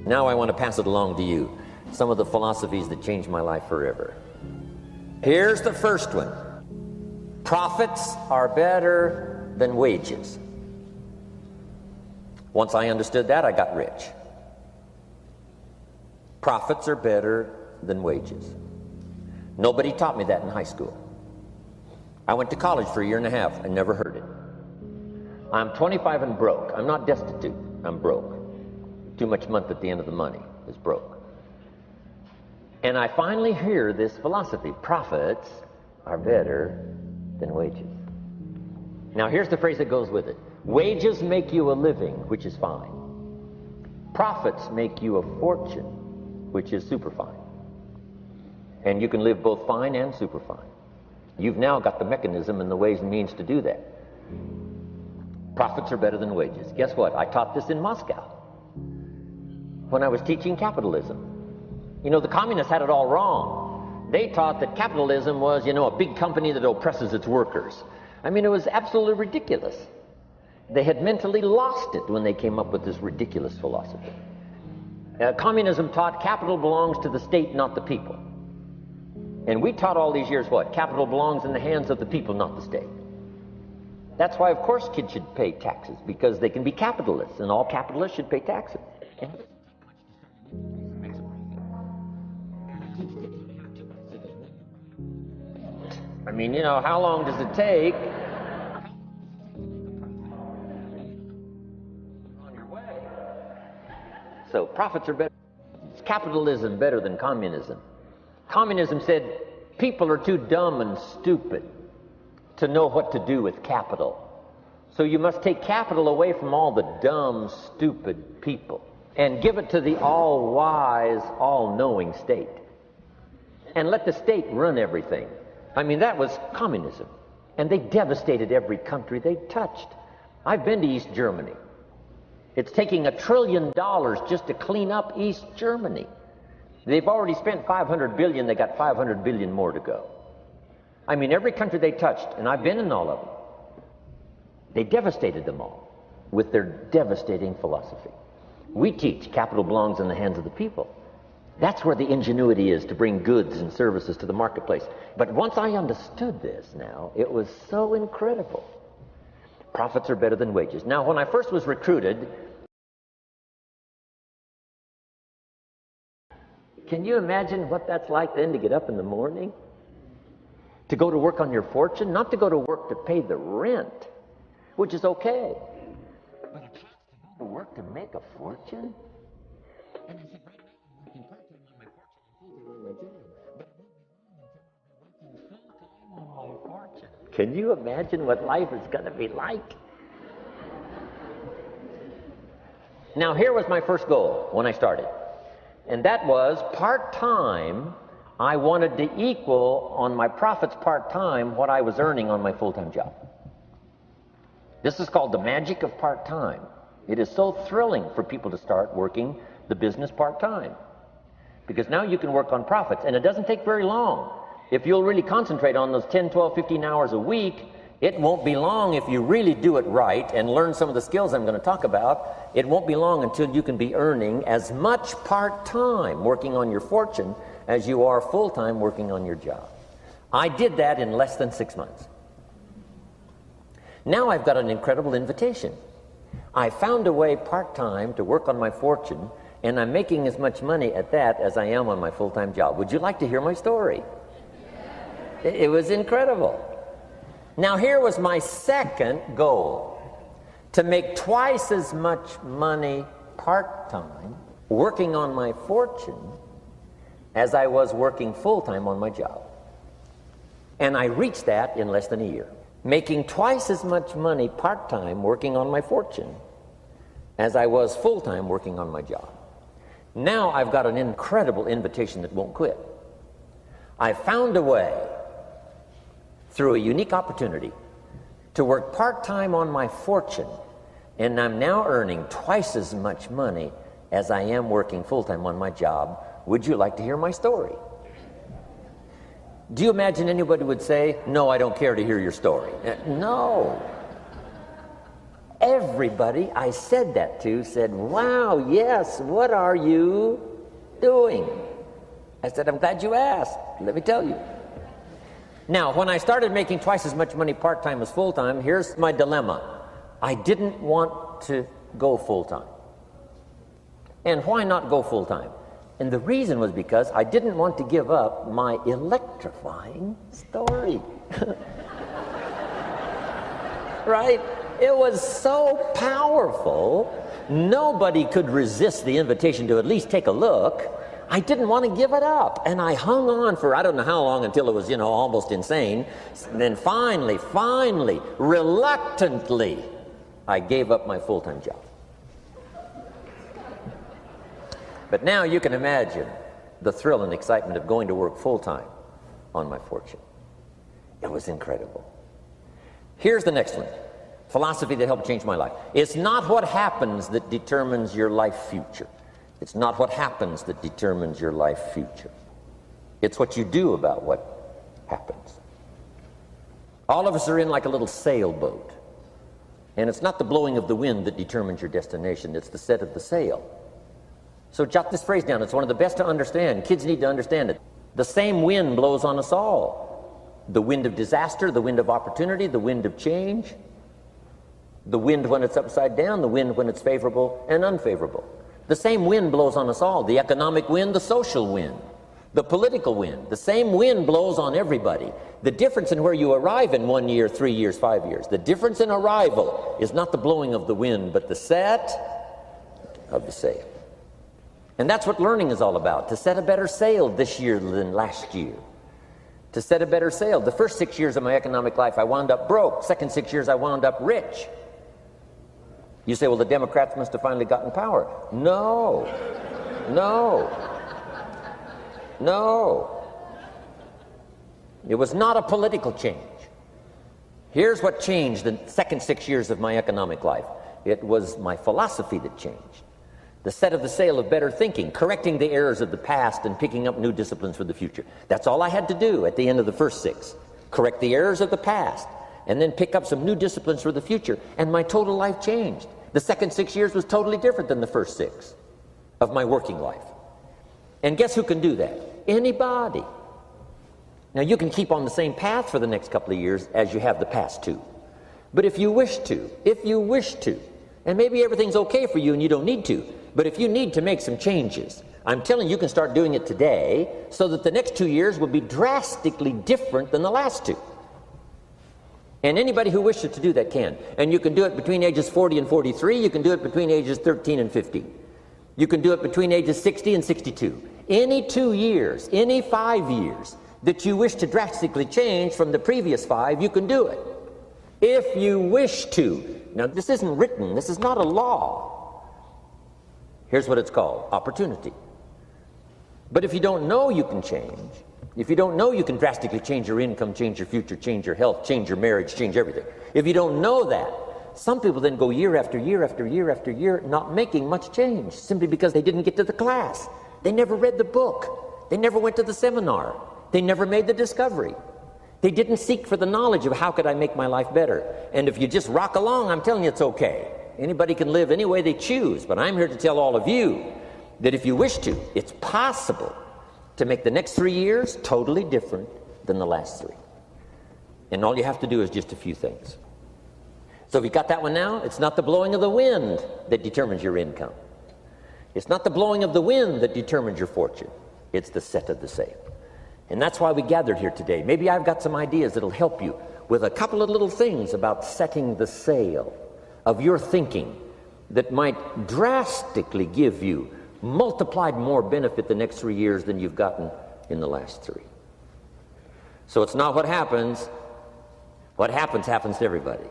Now I want to pass it along to you. Some of the philosophies that changed my life forever. Here's the first one. Profits are better than wages. Once I understood that, I got rich. Profits are better than wages. Nobody taught me that in high school. I went to college for a year and a half and never heard it. I'm 25 and broke. I'm not destitute. I'm broke. Too much month at the end of the money is broke. And I finally hear this philosophy. Profits are better than wages. Now here's the phrase that goes with it. Wages make you a living, which is fine. Profits make you a fortune, which is superfine. And you can live both fine and superfine. You've now got the mechanism and the ways and means to do that. Profits are better than wages. Guess what? I taught this in Moscow when I was teaching capitalism. You know, the communists had it all wrong. They taught that capitalism was, you know, a big company that oppresses its workers. I mean, it was absolutely ridiculous. They had mentally lost it when they came up with this ridiculous philosophy. Communism taught capital belongs to the state, not the people. And we taught all these years what? Capital belongs in the hands of the people, not the state. That's why, of course, kids should pay taxes, because they can be capitalists, and all capitalists should pay taxes. I mean, you know, how long does it take? On your way. So profits are better. Is capitalism better than communism? Communism said people are too dumb and stupid to know what to do with capital. So you must take capital away from all the dumb, stupid people and give it to the all-wise, all-knowing state. And let the state run everything. I mean, that was communism. And they devastated every country they touched. I've been to East Germany. It's taking $1 trillion just to clean up East Germany. They've already spent $500 billion. They got $500 billion more to go. I mean, every country they touched, and I've been in all of them, they devastated them all with their devastating philosophy. We teach capital belongs in the hands of the people. That's where the ingenuity is to bring goods and services to the marketplace. But once I understood this now, it was so incredible. Profits are better than wages. Now, when I first was recruited, can you imagine what that's like then to get up in the morning? To go to work on your fortune? Not to go to work to pay the rent, which is okay. But to go to work to make a fortune? And I said, right now I'm working part-time on my fortune and full-time on my job. But I'm working full-time on my fortune. Can you imagine what life is going to be like? Now, here was my first goal when I started. And that was part-time. I wanted to equal on my profits part-time what I was earning on my full-time job. This is called the magic of part-time. It is so thrilling for people to start working the business part-time, because now you can work on profits, and it doesn't take very long. If you'll really concentrate on those 10, 12, 15 hours a week, it won't be long if you really do it right and learn some of the skills I'm going to talk about. It won't be long until you can be earning as much part-time working on your fortune as you are full-time working on your job. I did that in less than 6 months. Now I've got an incredible invitation. I found a way part-time to work on my fortune, and I'm making as much money at that as I am on my full-time job. Would you like to hear my story? It was incredible. Now here was my second goal, to make twice as much money part-time working on my fortune as I was working full-time on my job. And I reached that in less than a year. Making twice as much money part-time working on my fortune as I was full-time working on my job. Now I've got an incredible invitation that won't quit. I found a way, through a unique opportunity, to work part-time on my fortune, and I'm now earning twice as much money as I am working full-time on my job. Would you like to hear my story? Do you imagine anybody would say, no, I don't care to hear your story? No. everybody I said that to said, wow, yes, what are you doing? I said, I'm glad you asked. Let me tell you. Now, when I started making twice as much money part-time as full-time, here's my dilemma. I didn't want to go full-time. And why not go full-time? And the reason was because I didn't want to give up my electrifying story. Right? It was so powerful, nobody could resist the invitation to at least take a look. I didn't want to give it up. And I hung on for I don't know how long until it was, almost insane. And then finally, reluctantly, I gave up my full-time job. But now you can imagine the thrill and excitement of going to work full-time on my fortune. It was incredible. Here's the next one. Philosophy that helped change my life. It's not what happens that determines your life future. It's not what happens that determines your life future. It's what you do about what happens. All of us are in like a little sailboat. And it's not the blowing of the wind that determines your destination. It's the set of the sail. So jot this phrase down. It's one of the best to understand. Kids need to understand it. The same wind blows on us all. The wind of disaster, the wind of opportunity, the wind of change. The wind when it's upside down, the wind when it's favorable and unfavorable. The same wind blows on us all. The economic wind, the social wind, the political wind. The same wind blows on everybody. The difference in where you arrive in 1 year, 3 years, 5 years, the difference in arrival is not the blowing of the wind, but the set of the sail. And that's what learning is all about, to set a better sail this year than last year. To set a better sail. The first 6 years of my economic life, I wound up broke. Second 6 years, I wound up rich. You say, well, the Democrats must have finally gotten power. No. It was not a political change. Here's what changed the second 6 years of my economic life. It was my philosophy that changed. The set of the sail of better thinking, correcting the errors of the past and picking up new disciplines for the future. That's all I had to do at the end of the first 6. Correct the errors of the past and then pick up some new disciplines for the future. And my total life changed. The second 6 years was totally different than the first 6 of my working life. And guess who can do that? Anybody. Now you can keep on the same path for the next couple of years as you have the past 2. But if you wish to, and maybe everything's okay for you and you don't need to, but if you need to make some changes, I'm telling you, you can start doing it today so that the next 2 years will be drastically different than the last 2. And anybody who wishes to do that can. And you can do it between ages 40 and 43. You can do it between ages 13 and 15. You can do it between ages 60 and 62. Any 2 years, any 5 years that you wish to drastically change from the previous 5, you can do it. If you wish to. Now, this isn't written. This is not a law. Here's what it's called, opportunity. But if you don't know you can change, if you don't know you can drastically change your income, change your future, change your health, change your marriage, change everything. If you don't know that, some people then go year after year after year after year not making much change simply because they didn't get to the class. They never read the book. They never went to the seminar. They never made the discovery. They didn't seek for the knowledge of how could I make my life better. And if you just rock along, I'm telling you it's okay. Anybody can live any way they choose, but I'm here to tell all of you that if you wish to, it's possible to make the next 3 years totally different than the last 3. And all you have to do is just a few things. So if you got that one now, it's not the blowing of the wind that determines your income. It's not the blowing of the wind that determines your fortune. It's the set of the sail. And that's why we gathered here today. Maybe I've got some ideas that'll help you with a couple of little things about setting the sail of your thinking that might drastically give you multiplied more benefit the next 3 years than you've gotten in the last 3. So it's not what happens. What happens to everybody.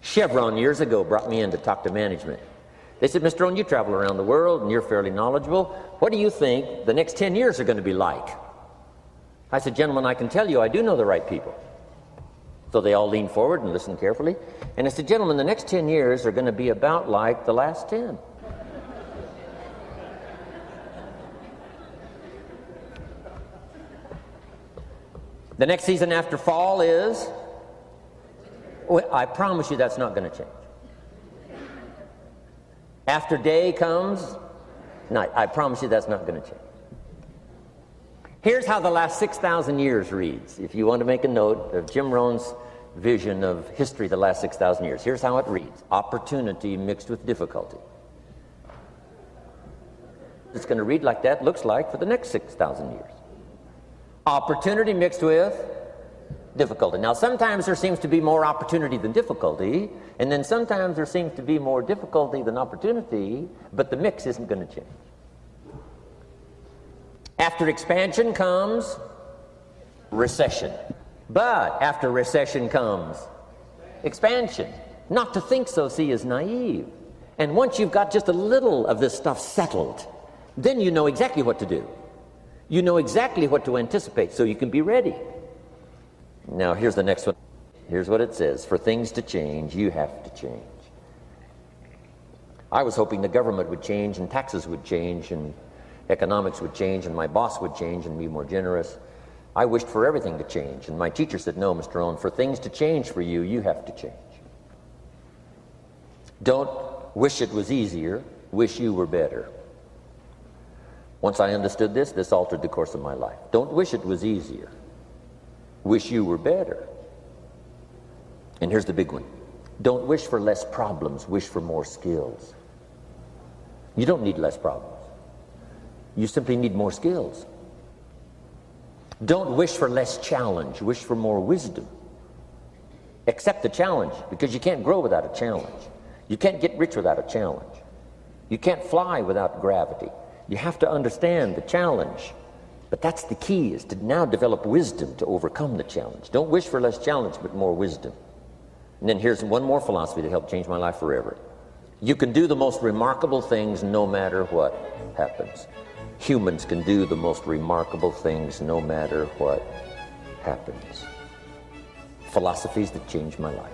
Chevron years ago brought me in to talk to management. They said, Mr. Rohn, you travel around the world and you're fairly knowledgeable. What do you think the next 10 years are going to be like? I said, gentlemen, I can tell you I do know the right people. So they all leaned forward and listened carefully. And I said, gentlemen, the next 10 years are going to be about like the last 10. The next season after fall is, well, I promise you that's not going to change. After day comes night. I promise you that's not going to change. Here's how the last 6,000 years reads. If you want to make a note of Jim Rohn's vision of history the last 6,000 years, here's how it reads. Opportunity mixed with difficulty. It's going to read like that, looks like, for the next 6,000 years. Opportunity mixed with difficulty. Now, sometimes there seems to be more opportunity than difficulty, and then sometimes there seems to be more difficulty than opportunity, but the mix isn't going to change. After expansion comes recession. But after recession comes expansion. Not to think so, see, is naive. And once you've got just a little of this stuff settled, then you know exactly what to do. You know exactly what to anticipate, so you can be ready. Now, here's the next one. Here's what it says. For things to change, you have to change. I was hoping the government would change, and taxes would change, and economics would change, and my boss would change and be more generous. I wished for everything to change, and my teacher said, no, Mr. Rohn, for things to change for you, you have to change. Don't wish it was easier, wish you were better. Once I understood this, this altered the course of my life. Don't wish it was easier, wish you were better. And here's the big one. Don't wish for less problems, wish for more skills. You don't need less problems. You simply need more skills. Don't wish for less challenge, wish for more wisdom. Accept the challenge, because you can't grow without a challenge. You can't get rich without a challenge. You can't fly without gravity. You have to understand the challenge. But that's the key, is to now develop wisdom to overcome the challenge. Don't wish for less challenge, but more wisdom. And then here's one more philosophy that helped change my life forever. You can do the most remarkable things no matter what happens. Humans can do the most remarkable things no matter what happens. Philosophies that changed my life.